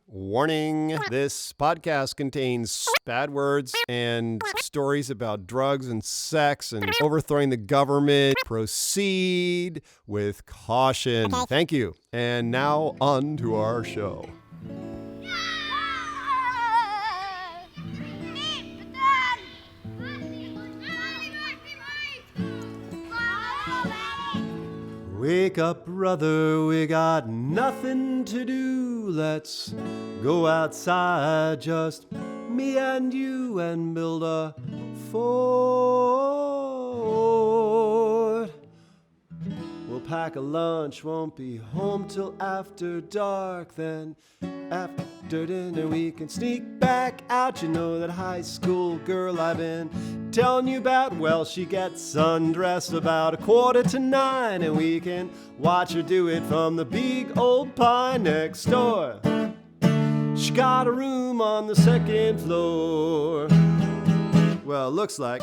Warning, this podcast contains bad words and stories about drugs and sex and overthrowing the government. Proceed with caution. Thank you. And now on to our show. Wake up, brother, we got nothing to do. Let's go outside, just me and you, and build a fort. We'll pack a lunch, won't be home till after dark. Then after dinner we can sneak back out. You know that high school girl I've been telling you about? Well, she gets undressed about 8:45, and we can watch her do it from the big old pine next door. She got a room on the second floor. Well, looks like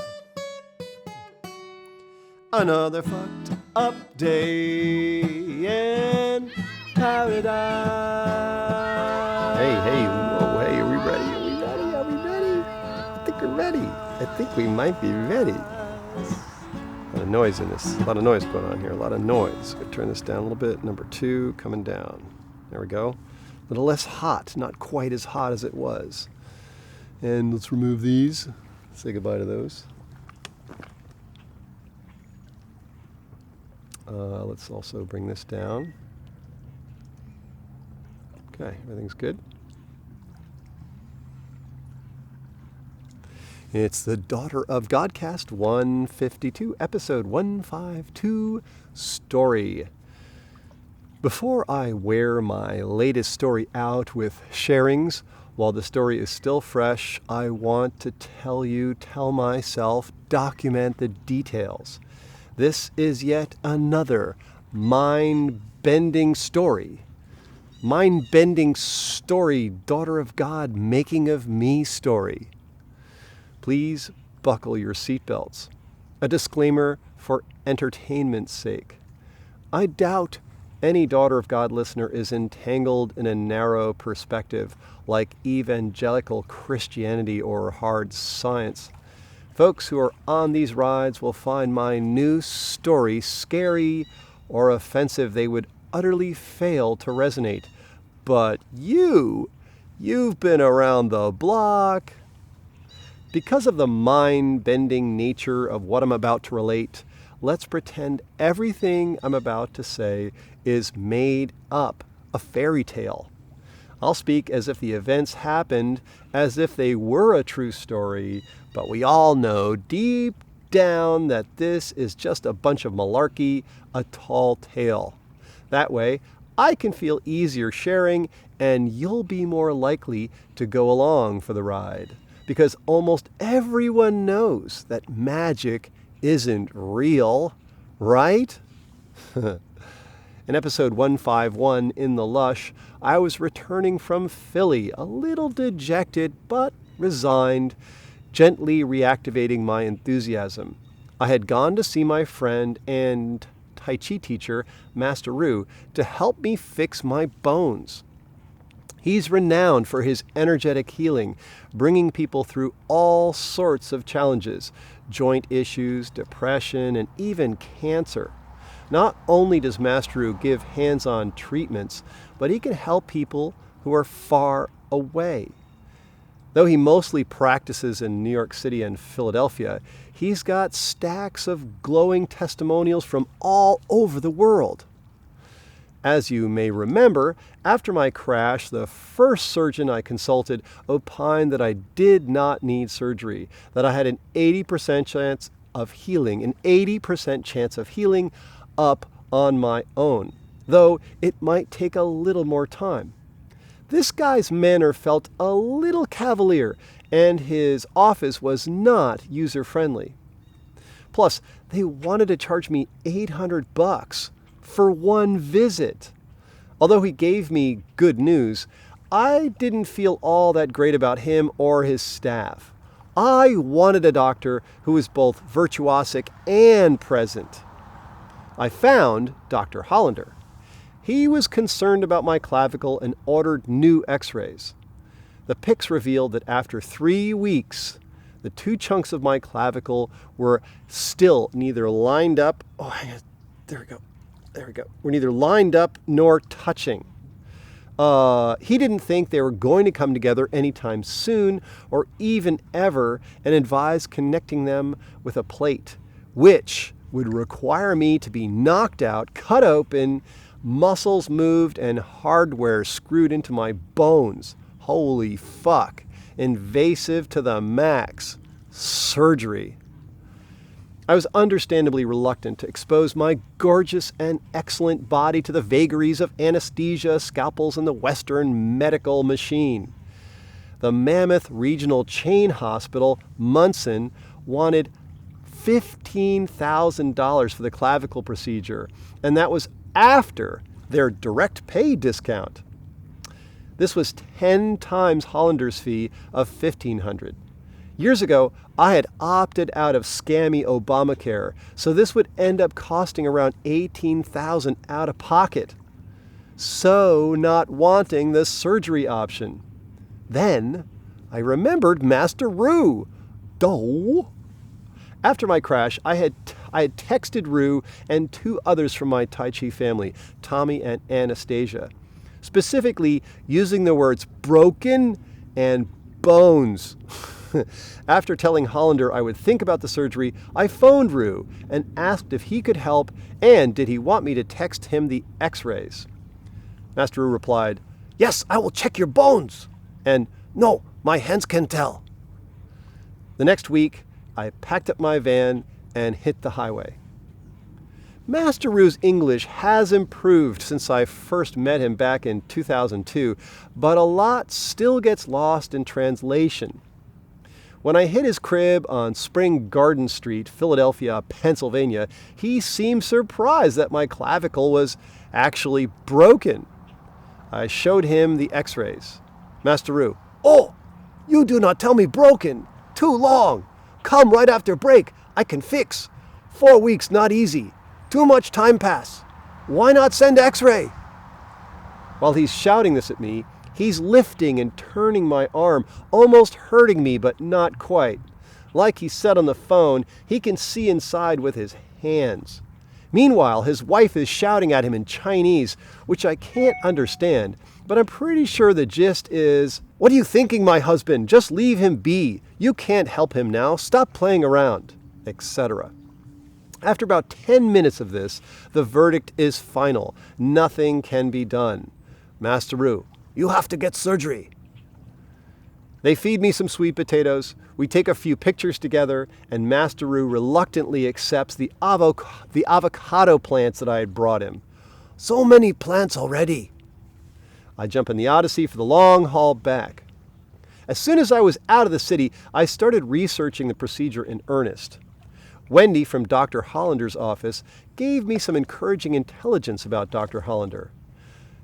another fucked up day in paradise. Hey, whoa, hey, are we ready? Are we ready? I think we're ready. I think we might be ready. A lot of noise in this. A lot of noise going on here. A lot of noise. Gonna turn this down a little bit. Number 2 coming down. There we go. A little less hot. Not quite as hot as it was. And let's remove these. Say goodbye to those. Let's also bring this down. Okay, everything's good. It's the Daughter of Godcast 152, episode 152, story. Before I wear my latest story out with sharings, while the story is still fresh, I want to tell myself, document the details. This is yet another mind-bending story. Mind-bending story, Daughter of God, making of me story. Please buckle your seatbelts. A disclaimer for entertainment's sake. I doubt any Daughter of God listener is entangled in a narrow perspective like evangelical Christianity or hard science. Folks who are on these rides will find my new story scary or offensive. They would utterly fail to resonate. But you've been around the block. Because of the mind-bending nature of what I'm about to relate, let's pretend everything I'm about to say is made up, a fairy tale. I'll speak as if the events happened, as if they were a true story, but we all know deep down that this is just a bunch of malarkey, a tall tale. That way, I can feel easier sharing, and you'll be more likely to go along for the ride. Because almost everyone knows that magic isn't real, right? In episode 151 in the Lush, I was returning from Philly, a little dejected but resigned, gently reactivating my enthusiasm. I had gone to see my friend and Tai Chi teacher, Master Ru, to help me fix my bones. He's renowned for his energetic healing, bringing people through all sorts of challenges, joint issues, depression, and even cancer. Not only does Master Ru give hands-on treatments, but he can help people who are far away. Though he mostly practices in New York City and Philadelphia, he's got stacks of glowing testimonials from all over the world. As you may remember, after my crash, the first surgeon I consulted opined that I did not need surgery, that I had an 80% chance of healing, up on my own, though it might take a little more time. This guy's manner felt a little cavalier, and his office was not user-friendly. Plus, they wanted to charge me $800 for one visit. Although he gave me good news, I didn't feel all that great about him or his staff. I wanted a doctor who was both virtuosic and present. I found Dr. Hollander. He was concerned about my clavicle and ordered new x-rays. The pics revealed that after 3 weeks, the 2 chunks of my clavicle were still neither lined up. There we go. Were neither lined up nor touching. He didn't think they were going to come together anytime soon or even ever, and advised connecting them with a plate, which would require me to be knocked out, cut open, muscles moved, and hardware screwed into my bones. Holy fuck. Invasive to the max. Surgery. I was understandably reluctant to expose my gorgeous and excellent body to the vagaries of anesthesia, scalpels, and the Western medical machine. The Mammoth Regional Chain Hospital, Munson, wanted $15,000 for the clavicle procedure, and that was after their direct pay discount. This was 10 times Hollander's fee of $1,500. Years ago, I had opted out of scammy Obamacare, so this would end up costing around $18,000 out of pocket. So not wanting the surgery option. Then I remembered Master Rue. Doh. After my crash, I had texted Rue and 2 others from my Tai Chi family, Tommy and Anastasia, specifically using the words broken and bones. After telling Hollander I would think about the surgery, I phoned Rue and asked if he could help and did he want me to text him the x-rays. Master Rue replied, "Yes, I will check your bones," and "No, my hands can tell." The next week, I packed up my van and hit the highway. Master Rue's English has improved since I first met him back in 2002, but a lot still gets lost in translation. When I hit his crib on Spring Garden Street, Philadelphia, Pennsylvania, he seemed surprised that my clavicle was actually broken. I showed him the x-rays. Master Rue, "Oh, you do not tell me broken. Too long. Come right after break. I can fix. 4 weeks, not easy. Too much time pass. Why not send x-ray?" While he's shouting this at me, he's lifting and turning my arm, almost hurting me, but not quite. Like he said on the phone, he can see inside with his hands. Meanwhile, his wife is shouting at him in Chinese, which I can't understand, but I'm pretty sure the gist is, "What are you thinking, my husband? Just leave him be. You can't help him now. Stop playing around," etc. After about 10 minutes of this, the verdict is final. Nothing can be done. Master Rue, "You have to get surgery." They feed me some sweet potatoes, we take a few pictures together, and Master Rue reluctantly accepts the avocado plants that I had brought him. "So many plants already." I jump in the Odyssey for the long haul back. As soon as I was out of the city, I started researching the procedure in earnest. Wendy from Dr. Hollander's office gave me some encouraging intelligence about Dr. Hollander.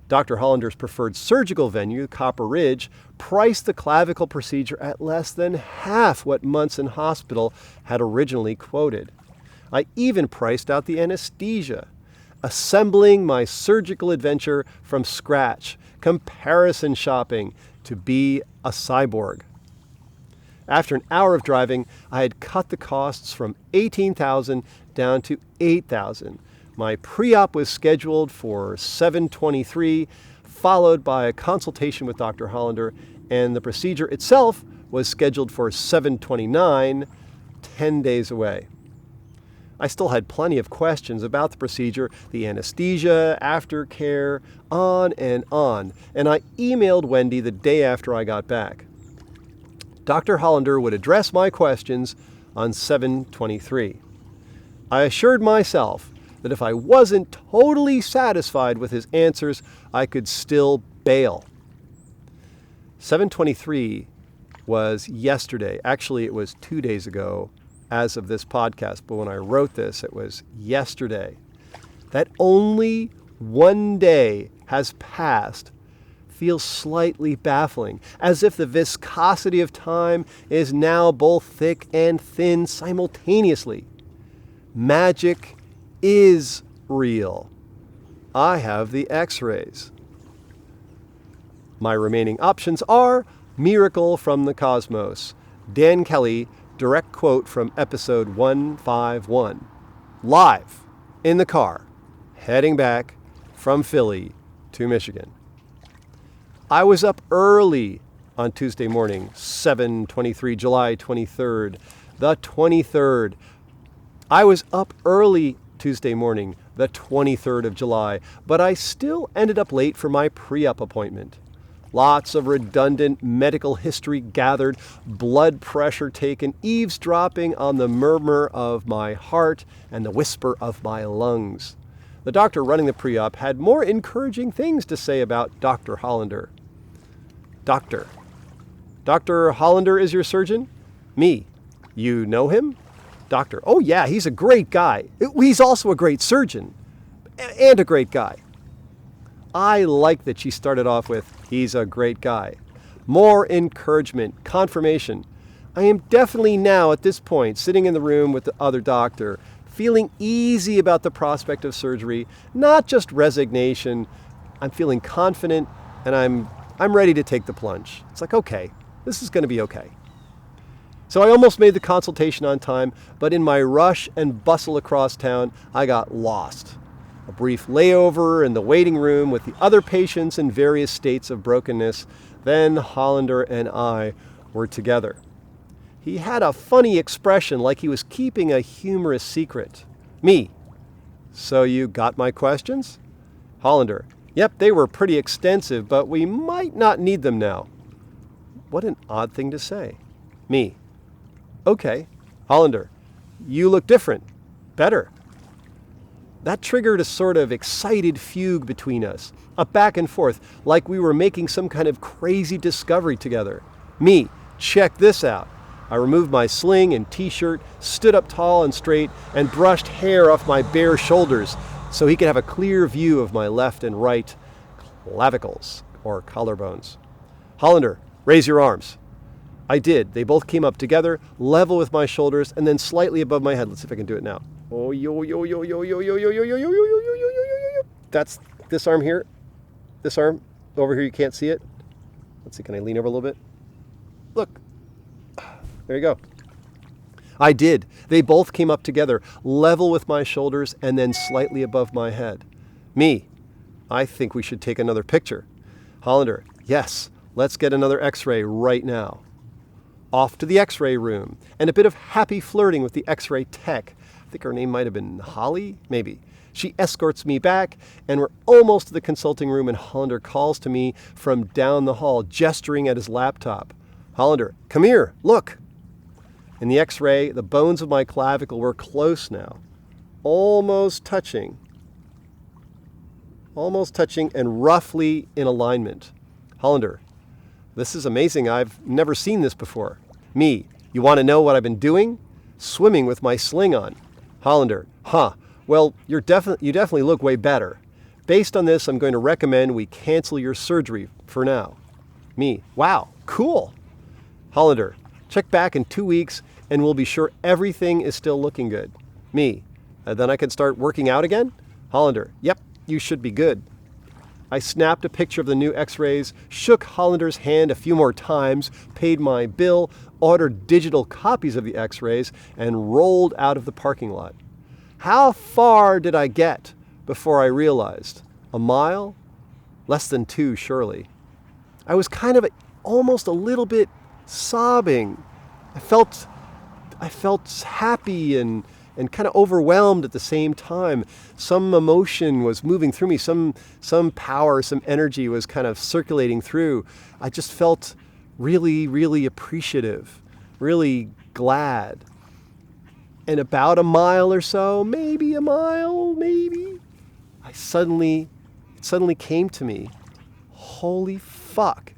Dr. Hollander's preferred surgical venue, Copper Ridge, priced the clavicle procedure at less than half what Munson Hospital had originally quoted. I even priced out the anesthesia, assembling my surgical adventure from scratch, comparison shopping to be a cyborg. After an hour of driving, I had cut the costs from $18,000 down to $8,000. My pre-op was scheduled for 7/23, followed by a consultation with Dr. Hollander, and the procedure itself was scheduled for 7/29, 10 days away. I still had plenty of questions about the procedure, the anesthesia, aftercare, on, and I emailed Wendy the day after I got back. Dr. Hollander would address my questions on 7/23. I assured myself that if I wasn't totally satisfied with his answers, I could still bail. 7/23 was yesterday. Actually, it was 2 days ago as of this podcast, but when I wrote this, it was yesterday. That only 1 day has passed feels slightly baffling, as if the viscosity of time is now both thick and thin simultaneously. Magic is real. I have the x-rays. My remaining options are Miracle from the Cosmos. Dan Kelly, direct quote from episode 151. Live in the car, heading back from Philly to Michigan. I was up early on Tuesday morning, 7/23, July 23rd, the 23rd. I was up early Tuesday morning, the 23rd of July, but I still ended up late for my pre-op appointment. Lots of redundant medical history gathered, blood pressure taken, eavesdropping on the murmur of my heart and the whisper of my lungs. The doctor running the pre-op had more encouraging things to say about Dr. Hollander. Doctor Hollander is your surgeon? Me. You know him? Doctor. Oh yeah, he's a great guy. He's also a great surgeon. And a great guy. I like that she started off with, he's a great guy. More encouragement, confirmation. I am definitely now at this point sitting in the room with the other doctor, feeling easy about the prospect of surgery, not just resignation. I'm feeling confident and I'm ready to take the plunge. It's like, okay, this is going to be okay. So I almost made the consultation on time, but in my rush and bustle across town, I got lost. A brief layover in the waiting room with the other patients in various states of brokenness. Then Hollander and I were together. He had a funny expression like he was keeping a humorous secret. Me. So you got my questions? Hollander. Yep, they were pretty extensive, but we might not need them now. What an odd thing to say. Me. Okay. Hollander. You look different. Better. That triggered a sort of excited fugue between us, a back and forth, like we were making some kind of crazy discovery together. Me, check this out. I removed my sling and t-shirt, stood up tall and straight, and brushed hair off my bare shoulders so he could have a clear view of my left and right clavicles, or collarbones. Hollander, raise your arms. I did. They both came up together, level with my shoulders, and then slightly above my head. Let's see if I can do it now. Oh, yo, yo, yo, yo, yo, yo, yo, yo, yo, yo, yo, yo, yo, yo, yo. That's this arm here. This arm over here, you can't see it. Let's see, can I lean over a little bit? Look. There you go. I did. They both came up together, level with my shoulders, and then slightly above my head. Me. I think we should take another picture. Hollander. Yes. Let's get another x-ray right now. Off to the x-ray room, and a bit of happy flirting with the x-ray tech. I think her name might have been Holly, maybe. She escorts me back, and we're almost to the consulting room, and Hollander calls to me from down the hall, gesturing at his laptop. Hollander, come here, look. In the x-ray, the bones of my clavicle were close now, almost touching and roughly in alignment. Hollander, this is amazing. I've never seen this before. Me, you want to know what I've been doing? Swimming with my sling on. Hollander, well, you definitely look way better. Based on this, I'm going to recommend we cancel your surgery for now. Me, wow, cool. Hollander, check back in 2 weeks and we'll be sure everything is still looking good. Me, then I can start working out again? Hollander, yep, you should be good. I snapped a picture of the new x-rays, shook Hollander's hand a few more times, paid my bill, ordered digital copies of the x-rays, and rolled out of the parking lot. How far did I get before I realized? A mile? Less than 2, surely. I was kind of almost a little bit sobbing. I felt happy and kind of overwhelmed at the same time. Some emotion was moving through me. Some power, some energy was kind of circulating through. I just felt really, really appreciative, really glad. And about a mile or so, maybe a mile, maybe, it suddenly came to me. Holy fuck,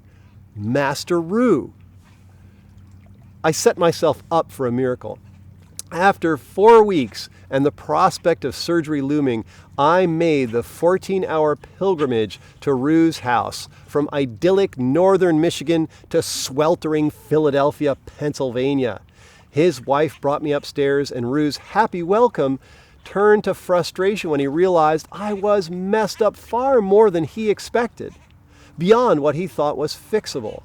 Master Rue. I set myself up for a miracle. After 4 weeks and the prospect of surgery looming, I made the 14-hour pilgrimage to Rue's house, from idyllic northern Michigan to sweltering Philadelphia, Pennsylvania. His wife brought me upstairs, and Rue's happy welcome turned to frustration when he realized I was messed up far more than he expected, beyond what he thought was fixable.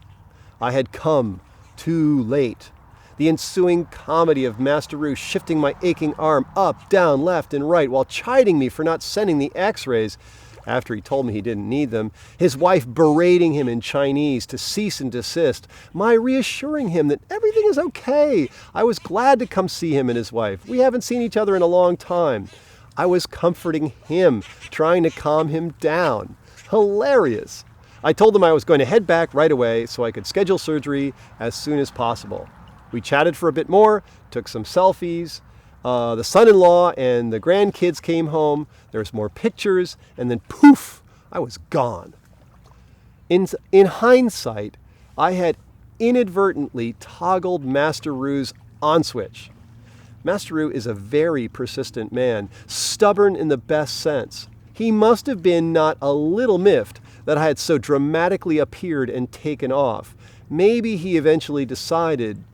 I had come too late. The ensuing comedy of Master Roo shifting my aching arm up, down, left, and right while chiding me for not sending the x-rays after he told me he didn't need them, his wife berating him in Chinese to cease and desist, my reassuring him that everything is okay. I was glad to come see him and his wife. We haven't seen each other in a long time. I was comforting him, trying to calm him down. Hilarious. I told him I was going to head back right away so I could schedule surgery as soon as possible. We chatted for a bit more, took some selfies. The son-in-law and the grandkids came home. There was more pictures, and then poof, I was gone. In hindsight, I had inadvertently toggled Master Roo's on switch. Master Roo is a very persistent man, stubborn in the best sense. He must have been not a little miffed that I had so dramatically appeared and taken off. Maybe he eventually decided,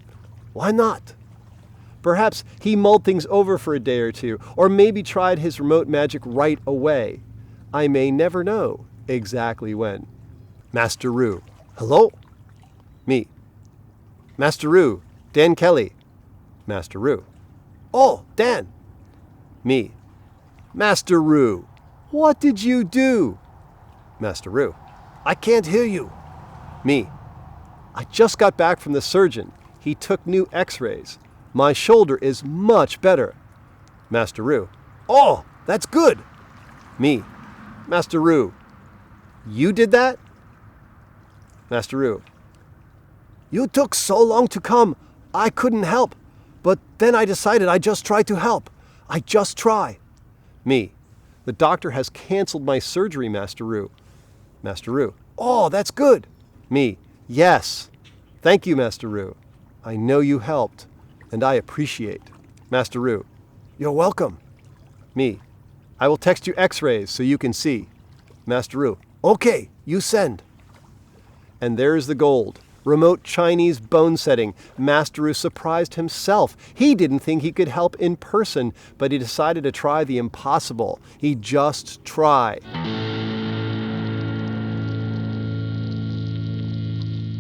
why not? Perhaps he mulled things over for a day or two, or maybe tried his remote magic right away. I may never know exactly when. Master Roo. Hello? Me. Master Roo. Dan Kelly. Master Roo. Oh, Dan. Me. Master Roo. What did you do? Master Roo. I can't hear you. Me. I just got back from the surgeon. He took new x-rays. My shoulder is much better. Master Roo. Oh, that's good. Me. Master Roo. You did that? Master Roo. You took so long to come, I couldn't help. But then I decided I'd just try to help. I just try. Me. The doctor has canceled my surgery, Master Roo. Master Roo. Oh, that's good. Me. Yes. Thank you, Master Roo. I know you helped, and I appreciate. Master Roo. You're welcome. Me. I will text you x-rays so you can see. Master Roo. Okay, you send. And there's the gold. Remote Chinese bone setting. Master Roo surprised himself. He didn't think he could help in person, but he decided to try the impossible. He just tried.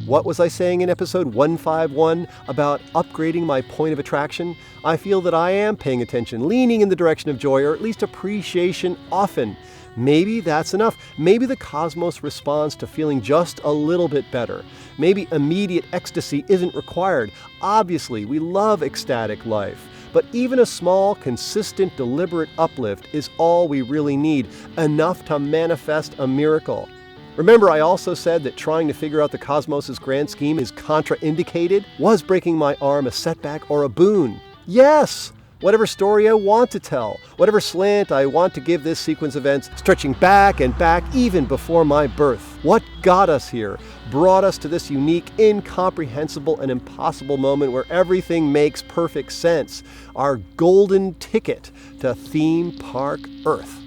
What was I saying in episode 151 about upgrading my point of attraction? I feel that I am paying attention, leaning in the direction of joy, or at least appreciation often. Maybe that's enough. Maybe the cosmos responds to feeling just a little bit better. Maybe immediate ecstasy isn't required. Obviously, we love ecstatic life. But even a small, consistent, deliberate uplift is all we really need, enough to manifest a miracle. Remember, I also said that trying to figure out the cosmos' grand scheme is contraindicated? Was breaking my arm a setback or a boon? Yes! Whatever story I want to tell, whatever slant I want to give this sequence of events, stretching back and back even before my birth. What got us here, brought us to this unique, incomprehensible, and impossible moment where everything makes perfect sense. Our golden ticket to theme park Earth.